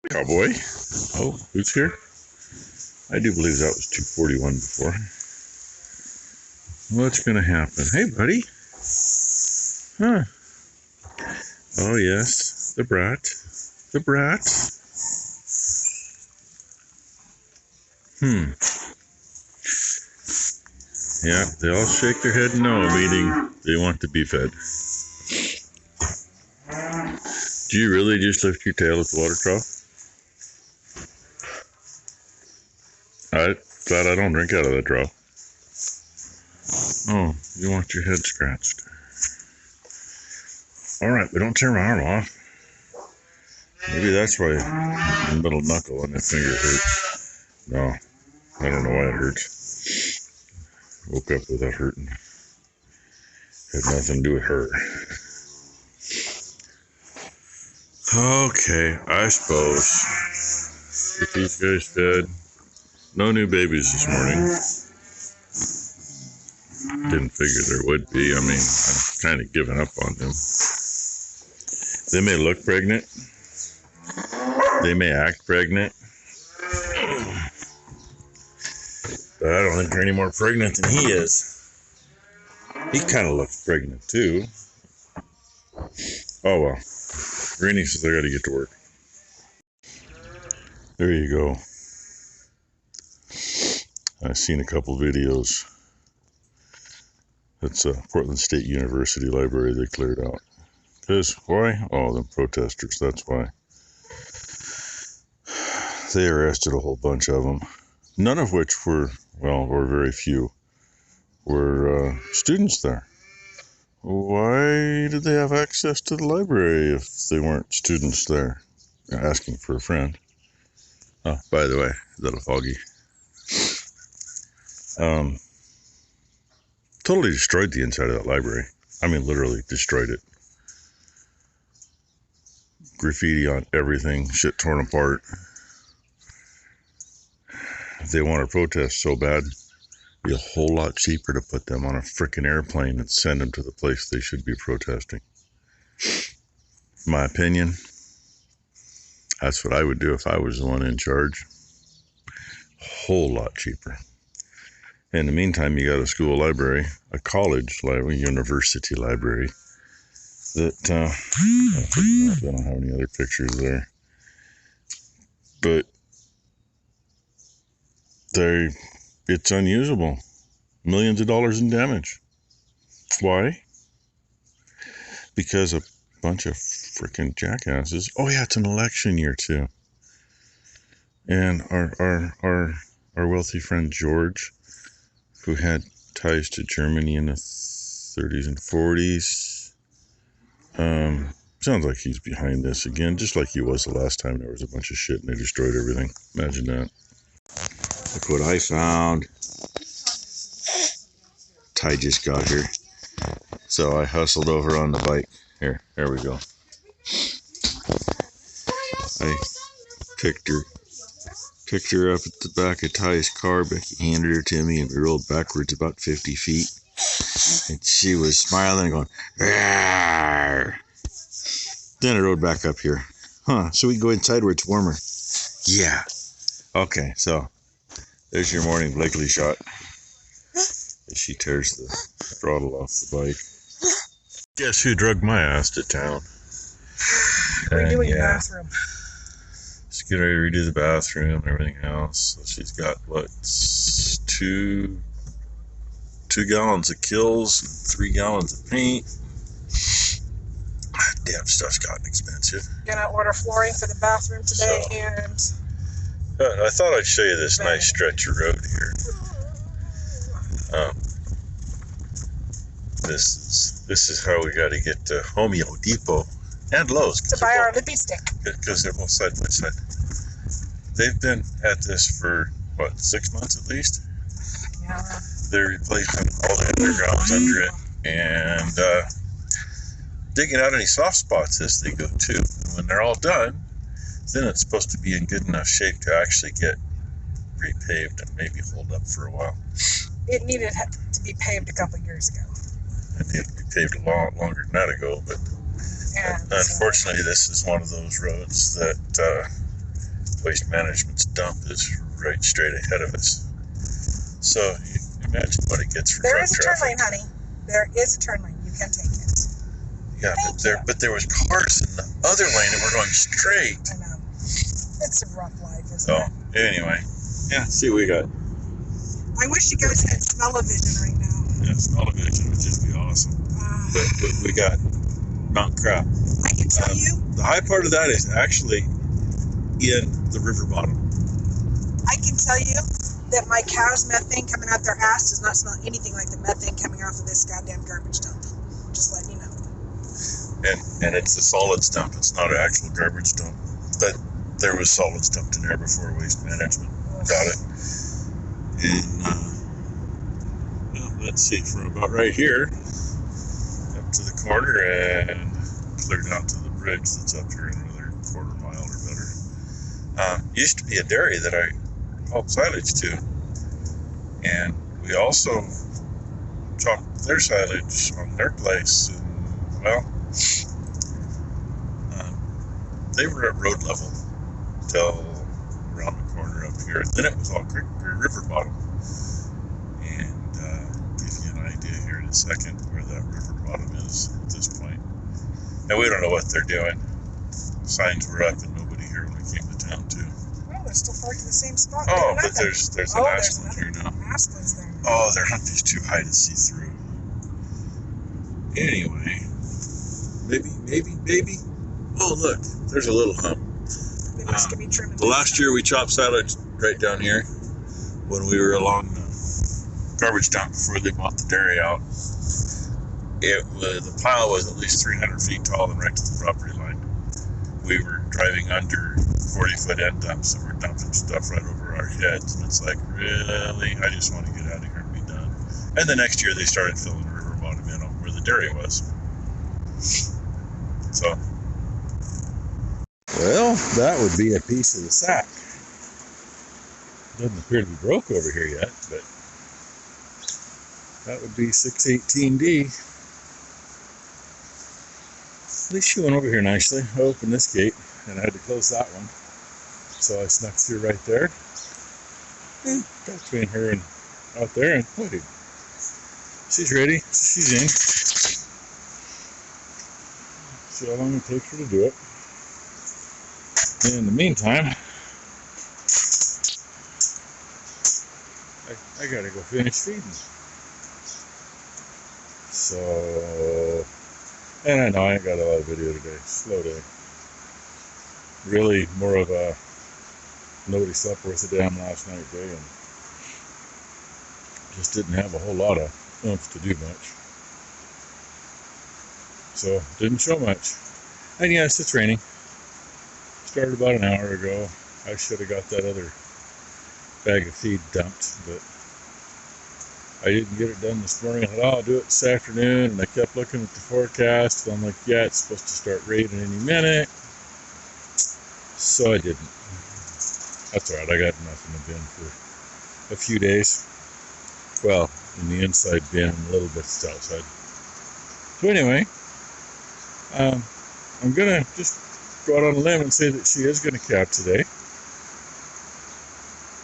Cowboy. Oh, who's here? I do believe that was 241 before. What's gonna happen? Hey, buddy. Huh. Oh, yes. The brat. The brat. Yeah, they all shake their head no, meaning they want to be fed. Do you really just lift your tail at the water trough? I'm glad I don't drink out of that trough. Oh, you want your head scratched. Alright, but don't tear my arm off. Maybe that's why the middle knuckle on that finger hurts. No, I don't know why it hurts. Woke up with that hurting. Had nothing to do with her. Okay, I suppose. Get these guys fed. No new babies this morning. Didn't figure there would be. I mean, I'm kind of giving up on them. They may look pregnant. They may act pregnant. But I don't think they're any more pregnant than he is. He kind of looks pregnant too. Oh well. Greenie says I gotta get to work. There you go. I've seen a couple videos. It's Portland State University Library they cleared out. Because, why? Oh, them protesters, that's why. They arrested a whole bunch of them. None of which were, well, or very few, were students there. Why did they have access to the library if they weren't students there? Asking for a friend. Oh, by the way, a little foggy. Totally destroyed the inside of that library. I mean, literally destroyed it. Graffiti on everything, shit torn apart. If they want to protest so bad, it'd be a whole lot cheaper to put them on a frickin' airplane and send them to the place they should be protesting. My opinion, that's what I would do if I was the one in charge. A whole lot cheaper. In the meantime, you got a school library, a college library, university library, that, I don't have any other pictures there, but it's unusable. Millions of dollars in damage. Why? Because a bunch of freaking jackasses. Oh yeah, it's an election year too. And our wealthy friend George, who had ties to Germany in the 30s and 40s. Sounds like he's behind this again, just like he was the last time there was a bunch of shit and they destroyed everything. Imagine that. Look what I found. Ty just got here. So I hustled over on the bike. There we go. I picked her up at the back of Ty's car. Becky handed her to me and we rolled backwards about 50 feet. And she was smiling and going, "Arr!" Then I rode back up here. So we can go inside where it's warmer. Yeah. Okay, so there's your morning Blakely shot. As she tears the throttle off the bike. Guess who drugged my ass to town? Redoing the bathroom. She's getting ready to redo the bathroom and everything else. So she's got, what, 2 gallons of Kills and 3 gallons of paint. Damn stuff's gotten expensive. Gonna order flooring for the bathroom today, and I thought I'd show you this nice stretch of road here. This is how we got to get to Home Depot and Lowe's to buy our lippy stick, because they're both side by side. They've been at this for what, 6 months at least. Yeah. They're replacing all the undergrounds under it and digging out any soft spots as they go too. And when they're all done, then it's supposed to be in good enough shape to actually get repaved and maybe hold up for a while. It needed to be paved a couple years ago. It needed to be paved a lot longer than that ago, but unfortunately this is one of those roads that Waste Management's dump is right straight ahead of us. So imagine what it gets for There truck is a traffic. turn lane, honey. There is a turn lane. You can take it. Yeah, but there was cars in the other lane that were going straight. I know. It's a rough life, isn't So it? anyway, yeah, see what we got. I wish you guys had smell-o-vision right now. Yeah, smell-o-vision would just be awesome. But we got Mount Crap. I can tell you. The high part of that is actually in the river bottom. I can tell you that my cow's methane coming out their ass does not smell anything like the methane coming off of this goddamn garbage dump. Just letting you know. And it's a solids dump. It's not an actual garbage dump. But there was solids dumped in there before Waste Management got it. And well, let's see, from about right here up to the corner and clear down to the bridge that's up here another quarter mile or better. Used to be a dairy that I hauled silage to, and we also chopped their silage on their place. And well, they were at road level till around the corner up here. Then it was all creek or river bottom. And give you an idea here in a second where that river bottom is at this point. And we don't know what they're doing. Signs were up and nobody here when we came to town too. Well, they're still parked in the same spot. Oh, but there's an Aspen here now. Aspen's there. Oh, their hump is too high to see through. Anyway, maybe. Oh, look, there's a little hump. They must be trimming. The last year we chopped silage right down here when we were along the garbage dump before they bought the dairy out. The pile was at least 300 feet tall and right to the property line. We were driving under 40-foot end dumps that were dumping stuff right over our heads, and it's like, really? I just want to get out of here and be done. And the next year they started filling the river bottom in where the dairy was. So, well, that would be a piece of the sack. Doesn't appear to be broke over here yet, but that would be 618D. At least she went over here nicely. I opened this gate and I had to close that one. So I snuck through right there. Got between her and out there, and waited. She's ready. She's in. See how long it takes her to do it. In the meantime, I gotta go finish feeding. So, and I know I ain't got a lot of video today. Slow day. Really more of a nobody slept worth a damn last night day, and just didn't have a whole lot of oomph to do much. So, didn't show much. And yes, it's raining. Started about an hour ago. I should have got that other bag of feed dumped, but I didn't get it done this morning. I thought, oh, I'll do it this afternoon, and I kept looking at the forecast, and I'm like, yeah, it's supposed to start raining any minute. So I didn't. That's alright, I got enough in the bin for a few days. Well, in the inside bin and a little bit outside. So anyway, I'm gonna just go out on a limb and say that she is gonna calve today.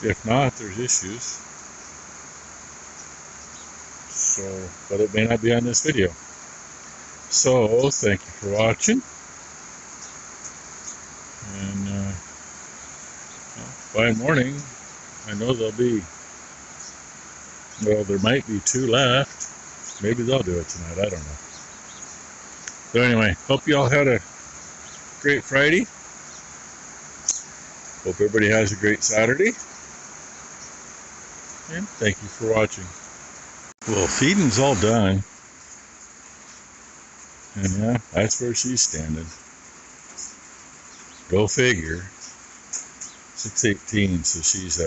If not, there's issues. So, but it may not be on this video. So, thank you for watching. And by morning, I know there'll be, well, there might be 2 left. Maybe they'll do it tonight, I don't know. So anyway, hope you all had a great Friday. Hope everybody has a great Saturday. And thank you for watching. Well, feeding's all done. And yeah, that's where she's standing. Go figure. 618, so she's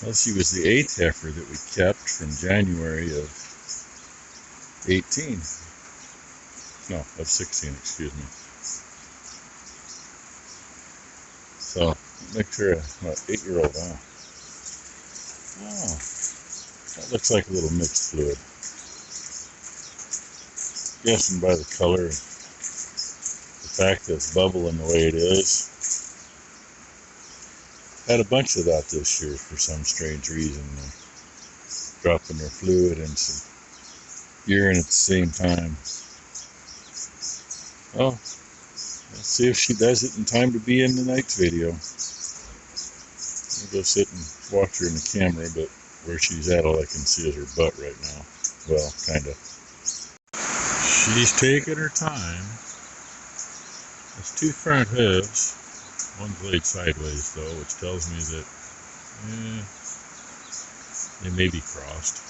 well, she was the 8th heifer that we kept from January of 18. No, of 16, excuse me. So, that makes her a 8-year-old, huh? Oh, that looks like a little mixed fluid. Guessing by the color, the fact that it's bubbling the way it is, Had a bunch of that this year for some strange reason. Dropping their fluid and some urine at the same time. Oh, let's see if she does it in time to be in the night's video. I'll go sit and watch her in the camera, but where she's at, all I can see is her butt right now. Well, kind of. She's taking her time. There's two front hooves. One's laid sideways, though, which tells me that they may be crossed.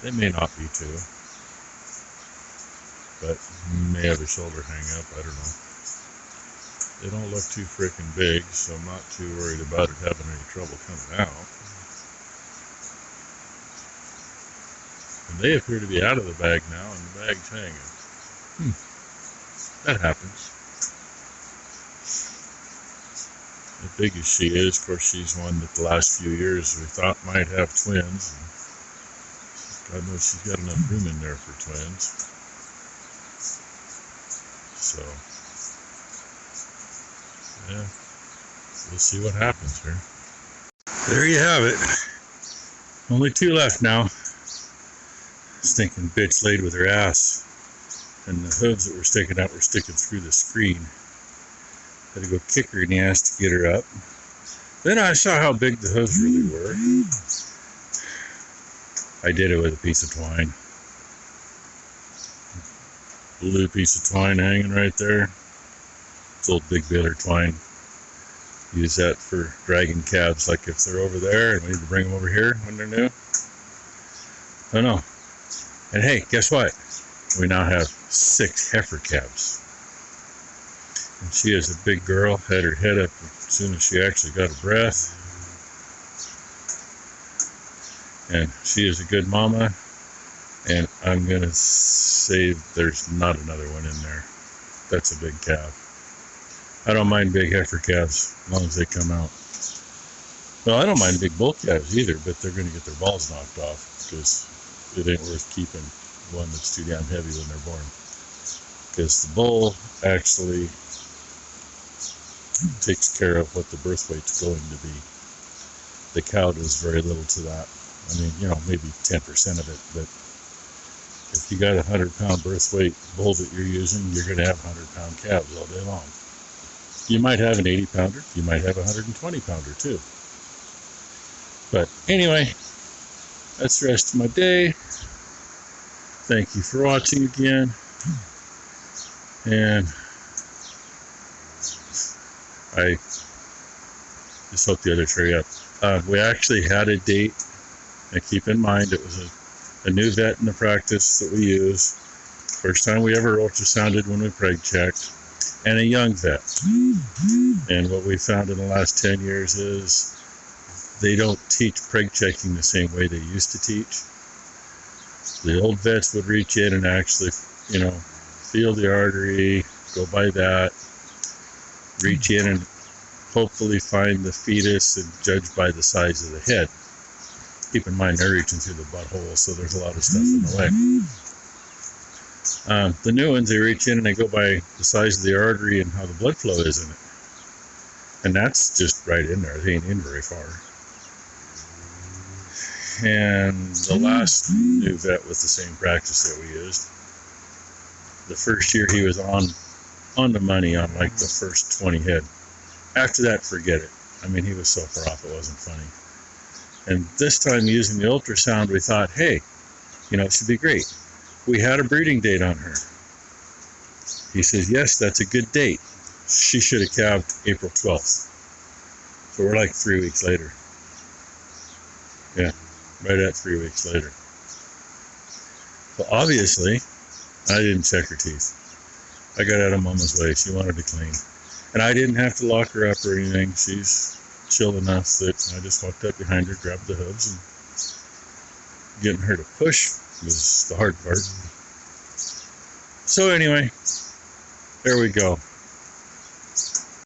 They may not be too. But may have a shoulder hang up, I don't know. They don't look too freaking big, so I'm not too worried about it having any trouble coming out. And they appear to be out of the bag now, and the bag's hanging. That happens. As big as she is, of course, she's one that the last few years we thought might have twins. And God knows she's got enough room in there for twins. So, yeah, we'll see what happens here. There you have it. Only two left now. Stinking bitch laid with her ass. And the hooves that were sticking out were sticking through the screen. Had to go kick her in the ass to get her up. Then I saw how big the hooves really were. I did it with a piece of twine. A little piece of twine hanging right there. It's old big baler twine. Use that for dragging calves, like if they're over there and we need to bring them over here when they're new. I don't know. And hey, guess what? We now have 6 heifer calves. And she is a big girl, had her head up as soon as she actually got a breath. And she is a good mama. And I'm going to say there's not another one in there. That's a big calf. I don't mind big heifer calves as long as they come out. Well, I don't mind big bull calves either, but they're going to get their balls knocked off because it ain't worth keeping one that's too damn heavy when they're born. Because the bull actually takes care of what the birth weight's going to be. The cow does very little to that. I mean, maybe 10% of it, but if you got a 100-pound birth weight bull that you're using, you're going to have 100-pound calves all day long. You might have an 80-pounder, you might have a 120-pounder too. But anyway, that's the rest of my day. Thank you for watching again. And I just hope the others hurry up. We actually had a date, and keep in mind it was a new vet in the practice that we use. First time we ever ultrasounded when we preg checked, and a young vet. And what we found in the last 10 years is they don't teach preg checking the same way they used to teach. The old vets would reach in and actually, feel the artery, go by that, reach in and hopefully find the fetus and judge by the size of the head. Keep in mind they're reaching through the butthole, so there's a lot of stuff in the way. The new ones, they reach in and they go by the size of the artery and how the blood flow is in it. And that's just right in there. They ain't in very far. And the last new vet with the same practice that we used, the first year he was on the money on like the first 20 head. After that, forget it. I mean, he was so far off it wasn't funny. And this time using the ultrasound, we thought, hey, it should be great. We had a breeding date on her. He says, yes, that's a good date. She should have calved April 12th. So we're like 3 weeks later. Yeah, right at 3 weeks later. Well, obviously, I didn't check her teeth. I got out of Mama's way. She wanted to clean. And I didn't have to lock her up or anything. She's chill enough that I just walked up behind her, grabbed the hooves, and getting her to push was the hard part. So anyway, there we go.